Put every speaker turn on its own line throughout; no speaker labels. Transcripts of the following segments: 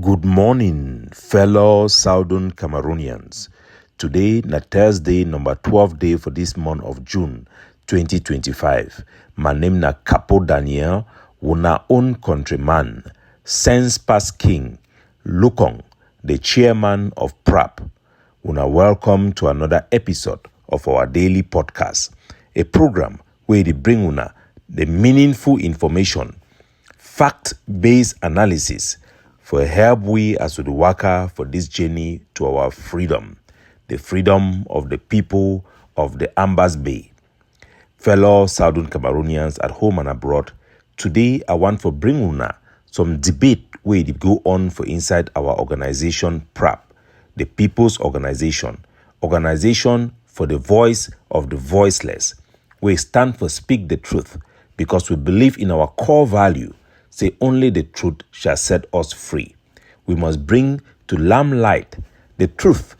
Good morning, fellow Southern Cameroonians. Today, na Thursday, number 12 day for this month of June 2025. My name na Capo Daniel, una own countryman, sense past king, Lukong, the chairman of PRAP. Una welcome to another episode of our daily podcast, a program where they bring una the meaningful information, fact-based analysis, for help we as we work for this journey to our freedom, the freedom of the people of the Ambas Bay. Fellow Southern Cameroonians at home and abroad, today I want to bring una some debate where it go on for inside our organization PRAP, the People's Organization for the voice of the voiceless. We stand for speak the truth because we believe in our core value. Say only the truth shall set us free. We must bring to lamplight the truth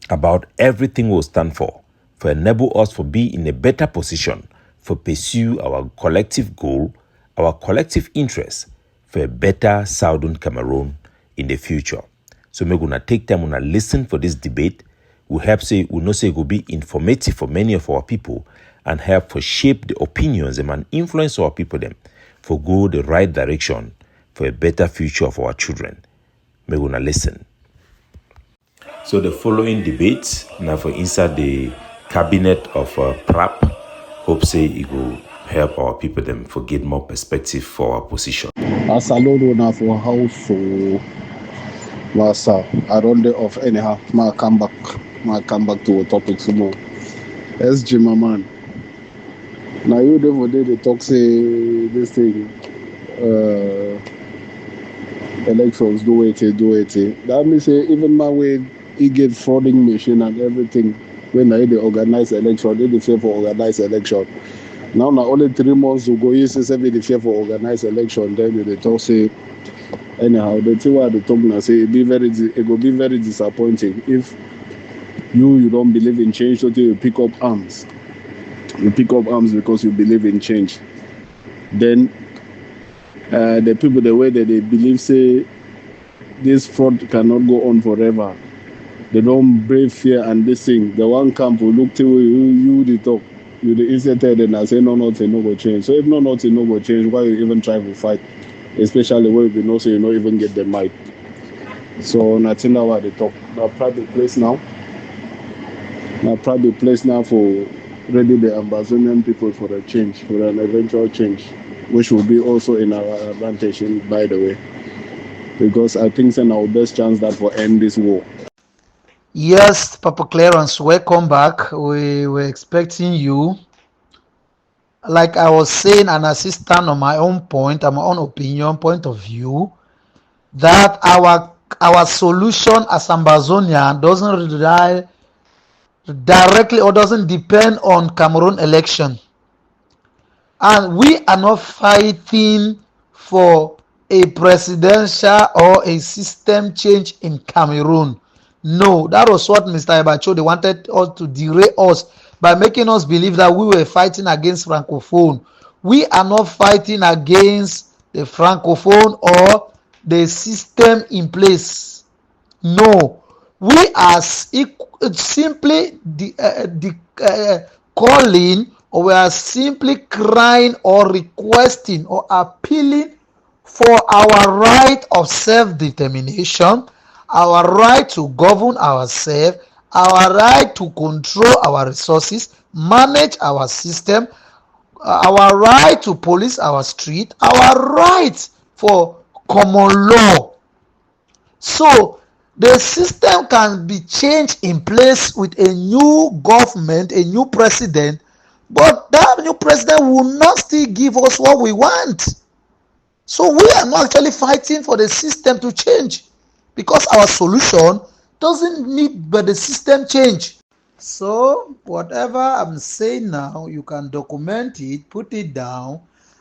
about everything we stand for enable us to be in a better position for pursue our collective goal, our collective interest for a better Southern Cameroon in the future. So we're gonna take time and listen for this debate. We know say it will be informative for many of our people and help to shape the opinions and influence our people them for go the right direction for a better future of our children. May we listen. So the following debate now for inside the cabinet of PRAP, hope say it will help our people them for get more perspective for our position.
As a load now for house, so I don't day off anyhow. I come back to a topic some more. SG my man. Now you never did the talk say this thing elections do it. That means say even my way he get frauding machine and everything when they organize election, they fear for organized election. Now only 3 months ago, you say they fear for organized election, then they talk say anyhow the thing what they talk now say it will be very disappointing if you don't believe in change, so you pick up arms. You pick up arms because you believe in change. Then the people, the way that they believe, say this fraud cannot go on forever. They don't brave fear and this thing. The one camp will look to you the talk. You the inserted and I say nothing no go change. So if nothing no go change, why you even try to fight? Especially when you know so you don't even get the mic. So nothing now what they talk. Now private place now. For ready the Amazonian people for a change, for an eventual change, which will be also in our advantage, by the way, because I think it's our best chance that will end this war.
Yes, Papa Clarence, welcome back. We were expecting you. Like I was saying, and I stand on my own point, and my own opinion, point of view, that our solution as Amazonian doesn't rely directly or doesn't depend on Cameroon election. And we are not fighting for a presidential or a system change in Cameroon. No, that was what Mr. Ebacho, they wanted us to derail us by making us believe that we were fighting against Francophone. We are not fighting against the Francophone or the system in place. No, we are simply calling, or we are simply crying or requesting or appealing for our right of self-determination, our right to govern ourselves, our right to control our resources, manage our system, our right to police our street, our right for common law. So the system can be changed in place with a new government, a new president, but that new president will not still give us what we want. So we are not actually fighting for the system to change because our solution doesn't need but the system change. So whatever I'm saying now, you can document it, put it down.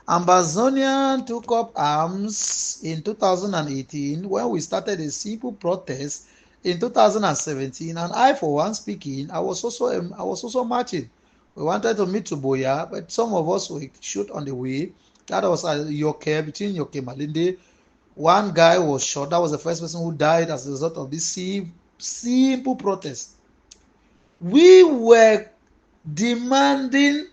Amazonian took up arms in 2018 when we started a simple protest in 2017, and I, for one, speaking, I was also marching. We wanted to meet to Boya, but some of us were shot on the way. That was Yoke, between Yoke Malinde. One guy was shot. That was the first person who died as a result of this simple protest. We were demanding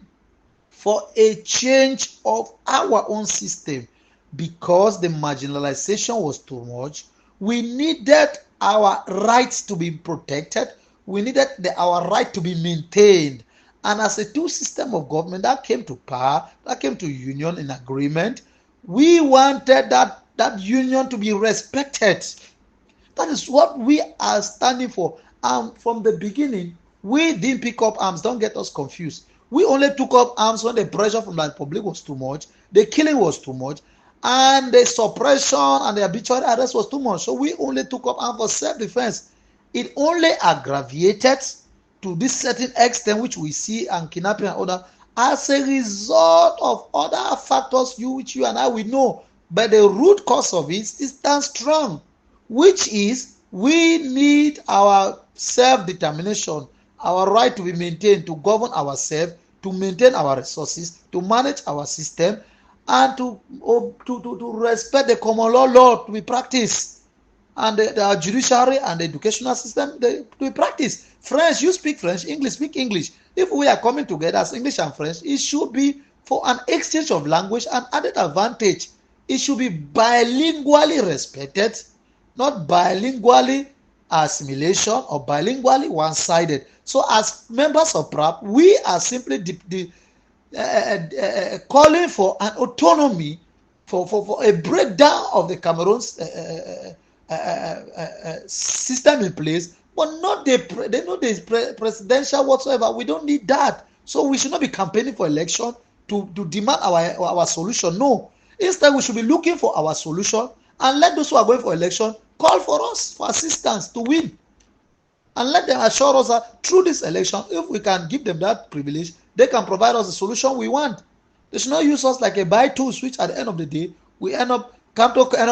for a change of our own system because the marginalization was too much. We needed our rights to be protected. We needed our right to be maintained. And as a two system of government that came to power, that came to union in agreement, we wanted that union to be respected. That is what we are standing for. And from the beginning, we didn't pick up arms. Don't get us confused. We only took up arms when the pressure from the public was too much, the killing was too much, and the suppression and the arbitrary arrest was too much. So we only took up arms for self-defense. It only aggravated to this certain extent which we see and kidnapping and other as a result of other factors which you and I will know. But the root cause of it stands strong, which is we need our self-determination, our right to be maintained, to govern ourselves, to maintain our resources, to manage our system, and to respect the common law to be practiced, and the judiciary and the educational system to be practiced. French, you speak French, English, speak English. If we are coming together as English and French, it should be for an exchange of language and added advantage. It should be bilingually respected, not bilingually assimilation or bilingually one-sided. So as members of PRAP, we are simply calling for an autonomy, for a breakdown of the Cameroon's system in place, but not the presidential whatsoever. We don't need that. So we should not be campaigning for election to demand our solution. No. Instead, we should be looking for our solution and let those who are going for election call for us for assistance to win. And let them assure us that through this election, if we can give them that privilege, they can provide us the solution we want. They should not use us like a buy tool, which at the end of the day, we end up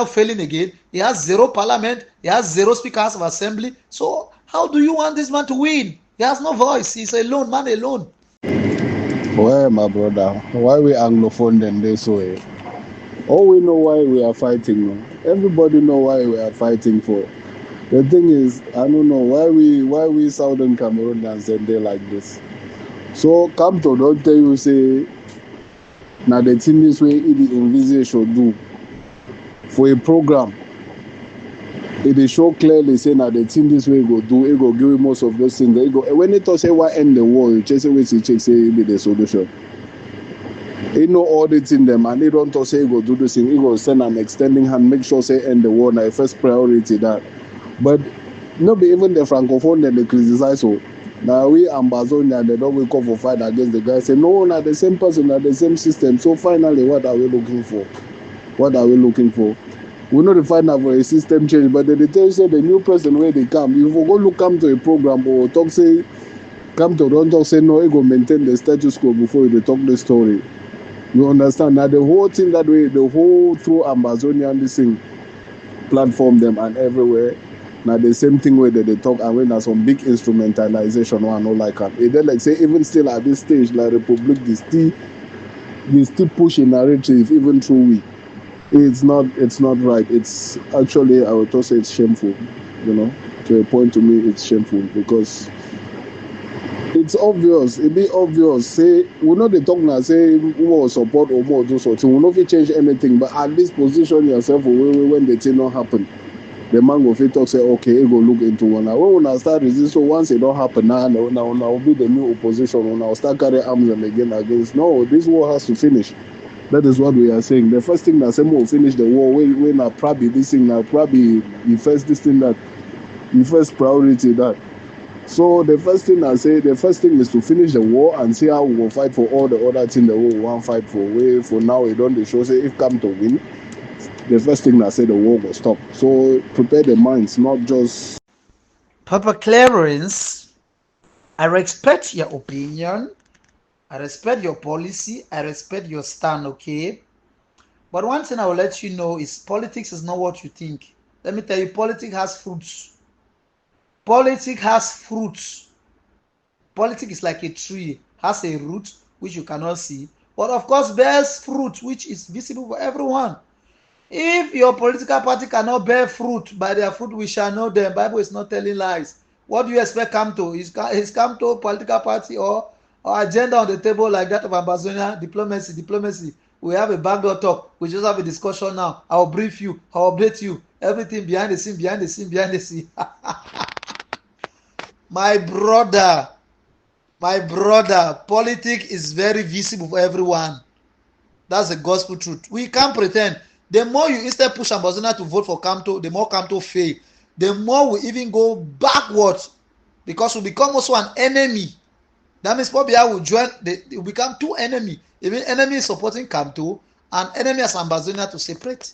failing again. He has zero parliament. He has zero speakers of assembly. So how do you want this man to win? He has no voice. He's a lone man alone.
Well, my brother, why we Anglophone then this way? All we know why we are fighting. Everybody know why we are fighting for. The thing is, I don't know why we Southern Cameroonians and they like this. So Kamto don't tell you say now the thing this way it envisage should do for a program. It is show clearly say now the thing this way go do, it go give you most of those things. It go when it say why end the war, you just say check say it be the solution. It know auditing them and they don't talk say go do this thing, it go send an extending hand, make sure say end the war now first priority that. But not be even the Francophone that they criticize so. Now we Ambazonia they don't wake up for fight against the guys say no, not the same person, not the same system. So finally what are we looking for? What are we looking for? We're not fighting for a system change, but they tell you say the new person where they come. If we go come to a program or talk say come to don't talk say no, it go maintain the status quo before they talk the story. You understand? Now the whole thing that way, the whole through Ambazonia this thing platform them and everywhere. Now the same thing where they talk and when there's some big instrumentalization one or like that. It then like say even still at this stage like Republic they still pushing narrative even through we. It's not right. It's actually I would also say it's shameful, you know. To a point to me it's shameful because it's obvious. It be obvious. Say we know they talk now. Say more support or more do something. We know if you change anything, but at least position yourself when the thing not happen. The man will talk say okay, he go look into one. Now when we start resist, so once it don't happen now will be the new opposition. When I start carry arms and again against. No, this war has to finish. That is what we are saying. The first thing that say will finish the war. When I probably this thing now probably the first this thing that the first priority that. So the first thing I say, the first thing is to finish the war and see how we will fight for all the other things that we want fight for. We for now we don't show say if come to win. The first thing I say the war will stop. So prepare the minds, not just.
Papa Clarence, I respect your opinion. I respect your policy. I respect your stand, okay? But one thing I will let you know is politics is not what you think. Let me tell you, politics has fruits. Politics has fruits. Politics is like a tree, has a root which you cannot see, but of course bears fruit which is visible for everyone. If your political party cannot bear fruit, by their fruit we shall know them. Bible is not telling lies. What do you expect Kamto? Is Kamto political party or agenda on the table like that of Ambazonia? Diplomacy. We have a backdoor talk. We just have a discussion now. I'll brief you. I'll update you. Everything behind the scene. My brother, politics is very visible for everyone. That's the gospel truth. We can't pretend. The more you instead push Ambazona to vote for Kamto, the more Kamto fail. The more we even go backwards because we become also an enemy. That means probably I will join. We become two enemies. Even enemy is supporting Kamto and enemy as Ambazona to separate.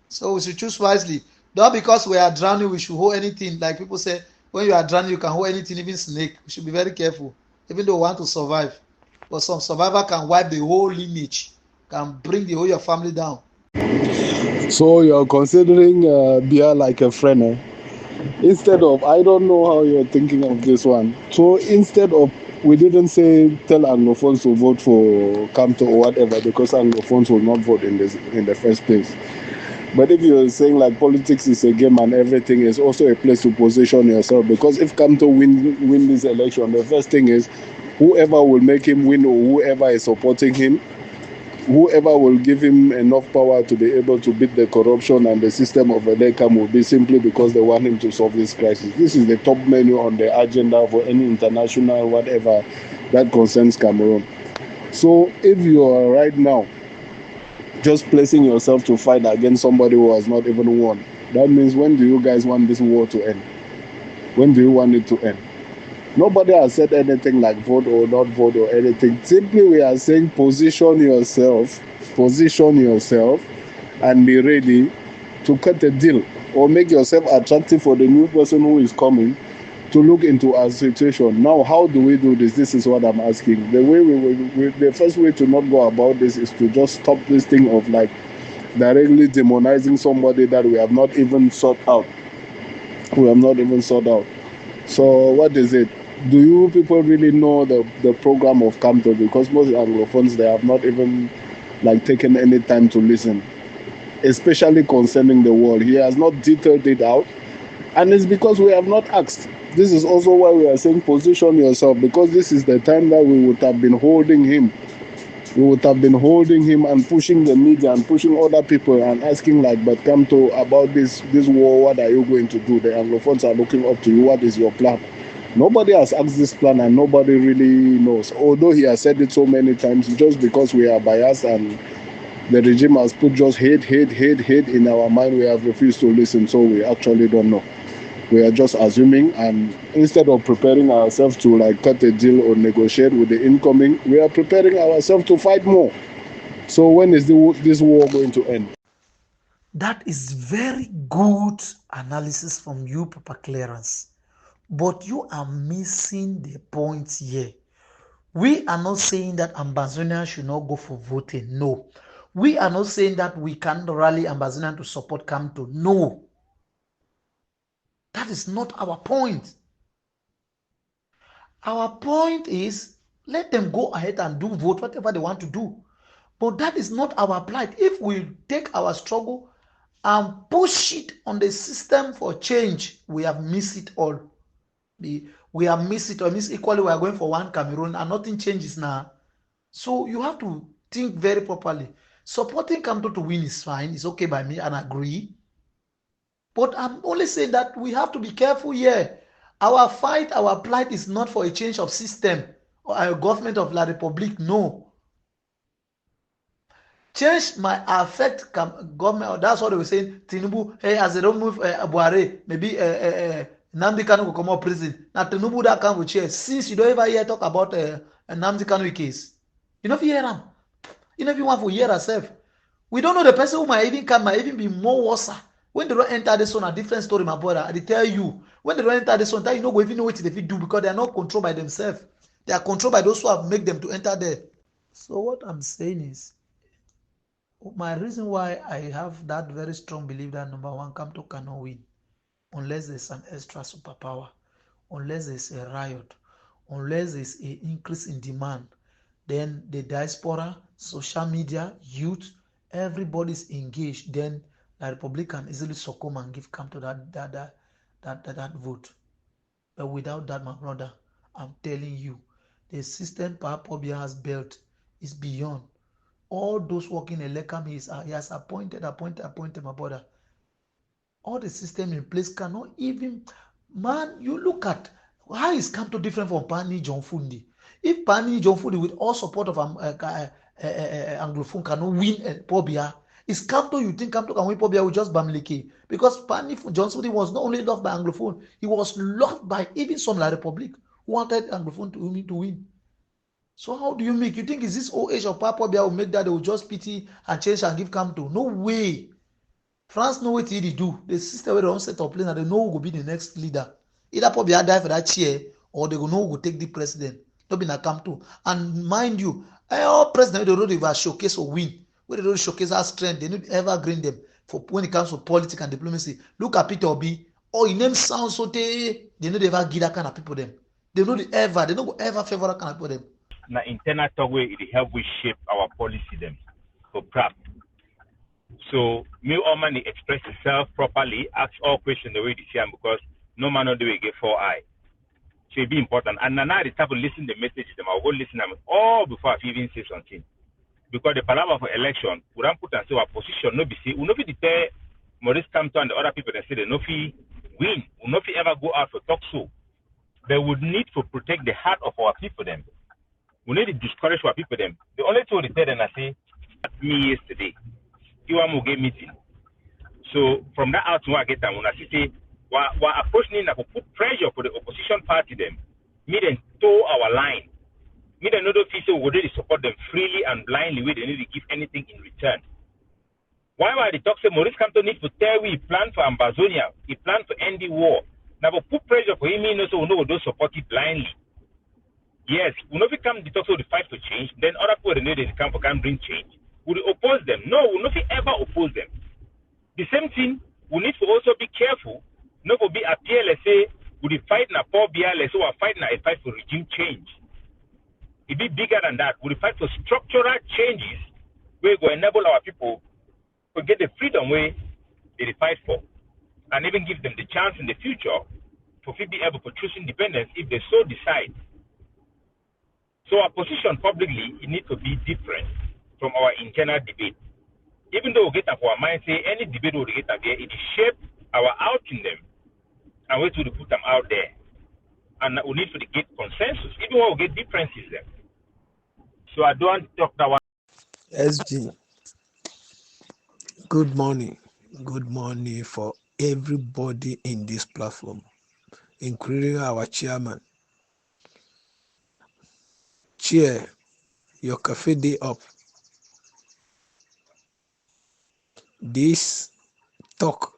So we should choose wisely. Not because we are drowning, we should hold anything. Like people say, when you are drowning, you can hold anything, even snake. We should be very careful, even though we want to survive. But some survivor can wipe the whole lineage, can bring the whole your family down.
So you're considering Bia like a friend, eh? Instead of, I don't know how you're thinking of this one. So instead of, we didn't say tell Anglophones to vote for Kamto or whatever because Anglophones will not vote in the first place. But if you're saying like politics is a game and everything is also a place to position yourself, because if Kamto win this election, the first thing is whoever will make him win or whoever is supporting him, whoever will give him enough power to be able to beat the corruption and the system of Elekam will be simply because they want him to solve this crisis. This is the top menu on the agenda for any international whatever that concerns Cameroon. So if you are right now just placing yourself to fight against somebody who has not even won, that means when do you guys want this war to end? When do you want it to end? Nobody has said anything like vote or not vote or anything. Simply we are saying position yourself and be ready to cut a deal or make yourself attractive for the new person who is coming to look into our situation. Now, how do we do this? This is what I'm asking. The first way to not go about this is to just stop this thing of like directly demonizing somebody that we have not even sought out. So what is it? Do you people really know the program of Kamto? Because most Anglophones, they have not even like taken any time to listen, especially concerning the world. He has not detailed it out, and it's because we have not asked. This is also why we are saying position yourself, because this is the time that we would have been holding him. We would have been holding him and pushing the media and pushing other people and asking like, but Kamto, about this war, what are you going to do? The Anglophones are looking up to you. What is your plan? Nobody has asked this plan and nobody really knows. Although he has said it so many times, just because we are biased and the regime has put just hate in our mind, we have refused to listen. So we actually don't know. We are just assuming, and instead of preparing ourselves to like cut a deal or negotiate with the incoming, we are preparing ourselves to fight more. So when is this war going to end?
That is very good analysis from you, Papa Clarence. But you are missing the point here. We are not saying that Ambazonians should not go for voting. No. We are not saying that we can't rally Ambazonians to support Kamto. No. That is not our point. Our point is let them go ahead and do vote whatever they want to do. But that is not our plight. If we take our struggle and push it on the system for change, we have missed it all. We have missed it, or miss equally we are going for one Cameroon and nothing changes now. So you have to think very properly. Supporting Kamto to win is fine. It's okay by me and agree. But I'm only saying that we have to be careful here. Our fight, our plight is not for a change of system or a government of La Republique. No. Change might affect government. That's what they were saying. Tinubu, hey, as they don't move Buhari, maybe Nnamdi Kanu will come out of prison. Now Tinubu that come with chair. Since you don't ever hear talk about Nnamdi Kanu case, you know if you hear them, you know if you want to hear yourself. We don't know the person who might even come might even be more worse. When they don't enter this one, a different story, my brother. I tell you, when they don't enter this one, you know even know what they do because they are not controlled by themselves. They are controlled by those who have made them to enter there. So what I'm saying is, my reason why I have that very strong belief that number one, Kamto cannot win unless there's an extra superpower, unless there's a riot, unless there's an increase in demand. Then the diaspora, social media, youth, everybody's engaged, then the Republican easily succumb and give Kamto that vote. But without that, my brother, I'm telling you, the system Papobia has built is beyond. All those working in Lekam, he has appointed, my brother. All the system in place cannot even, man, you look at, how is Kamto different from Pani John Fundi? If Pani John Fundi with all support of Anglophone cannot win Pobia, is Kamto, you think Kamto can win Pobia with just Bamileke? Because Pani John Fundi was not only loved by Anglophone, he was loved by even some La Republic who wanted Anglophone to win. So how do you make, you think is this old age of Pobia will make that they will just pity and change and give Kamto? No way. France know what they do. The system where they don't set up place and they know who will be the next leader. Either Pobia die for that chair or they will know who will take the president. Don't be na Kamto. And mind you, all president they don't even showcase or win. Where they don't showcase our strength, they don't ever green them for when it comes to politics and diplomacy. Look at Peter Obi. Oh, his name sounds so they don't ever give that kind of people them. They don't ever favor that kind of people them.
Na internal talk way it help we shape our policy them for PRAP. So me all man express itself properly, ask all questions the way they see because no man know the way get 4 eye. So it be important. And now the type of listen the messages them I'll go listen them all before I even say something. Because the palaver for election, we don't put and say our position no be say we no be deter Maurice Kamto and the other people that say they no fee win, we no fee ever go out for talk so. They would need to protect the heart of our people them. We need to discourage our people them. The only thing they tell them I say me yesterday. You want to get meeting. So from that out to I get them when I say we're approaching to put pressure for the opposition party them. Me then toe our line. Me then know feel we really support them freely and blindly we they need to give anything in return. Why the talk say Maurice Kamto needs to tell we plan for Ambazonia, he plan for end the war. Now we put pressure for him so we know we don't support it blindly. Yes, we know if we come to talk so the fight to change, then other people they know they come for can bring change. Would oppose them? No, we not ever oppose them. The same thing, we need to also be careful. Not to be a PLSA, would fight na poor BLS or fight na a fight for regime change. It be bigger than that. We fight for structural changes where we enable our people to get the freedom way they fight for, and even give them the chance in the future to be able to choose independence if they so decide. So our position publicly it needs to be different from our internal debate. Even though we get up our mind, say any debate we get up there, it shape our out in them and we to put them out there. And we need to get consensus, even when we get differences there. So I don't talk that one.
SG, good morning. Good morning for everybody in this platform, including our chairman. Chair, your cafe day up. This talk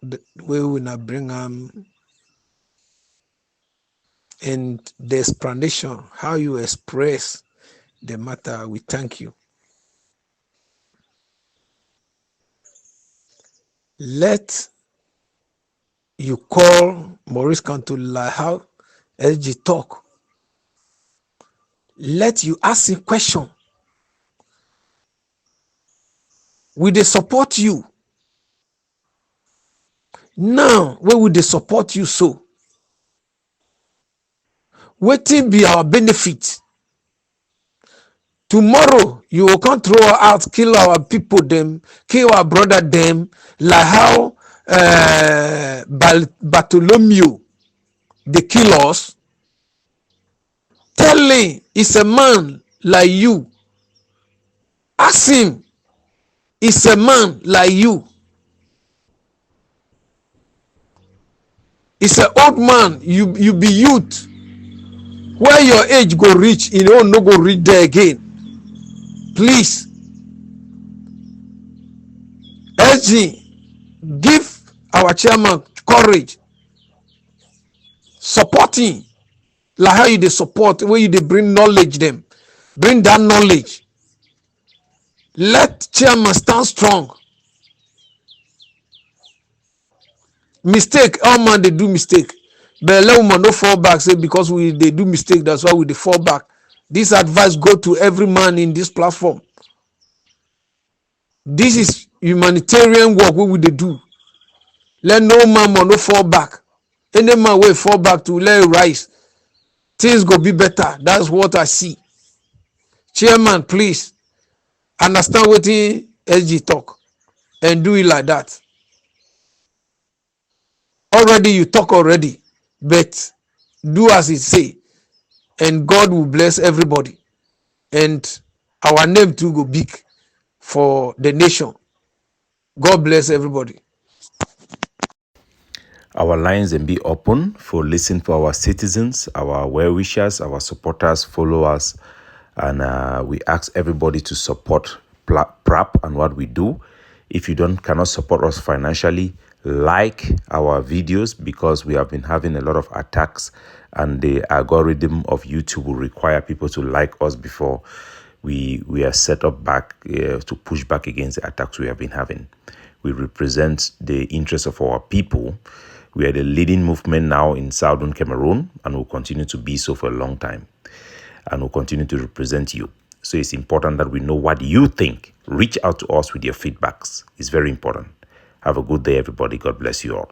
we will not bring and the explanation how you express the matter. We thank you. Let you call Maurice Kamto like how SG talk. Let you ask a question. Will they support you? Now, where will they support you so? Waiting be our benefit. Tomorrow, you will come throw out, kill our people them, kill our brother them, like how Bartholomew, they kill us. Telling it's a man like you. Ask him, it's a man like you. It's an old man, you be youth. Where your age go reach, you don't no go reach there again. Please, SG, give our chairman courage, supporting like how you they support, where you they bring knowledge them, bring that knowledge. Let chairman stand strong. Mistake, all man they do mistake, but let woman no fall back. Say because they do mistake, that's why we they fall back. This advice go to every man in this platform. This is humanitarian work we dey do. Let no man no fall back. Any man will fall back to let it rise. Things go be better. That's what I see. Chairman, please understand what SG talk and do it like that. Already you talk already, but do as it say, and God will bless everybody. And our name too go big for the nation. God bless everybody.
Our lines and be open for listening for our citizens, our well-wishers, our supporters, followers, and we ask everybody to support PRAP and what we do. If you cannot support us financially, like our videos, because we have been having a lot of attacks, and the algorithm of YouTube will require people to like us before we are set up back to push back against the attacks we have been having. We represent the interests of our people. We are the leading movement now in Southern Cameroon, and will continue to be so for a long time, and will continue to represent you. So it's important that we know what you think. Reach out to us with your feedbacks. It's very important. Have a good day, everybody. God bless you all.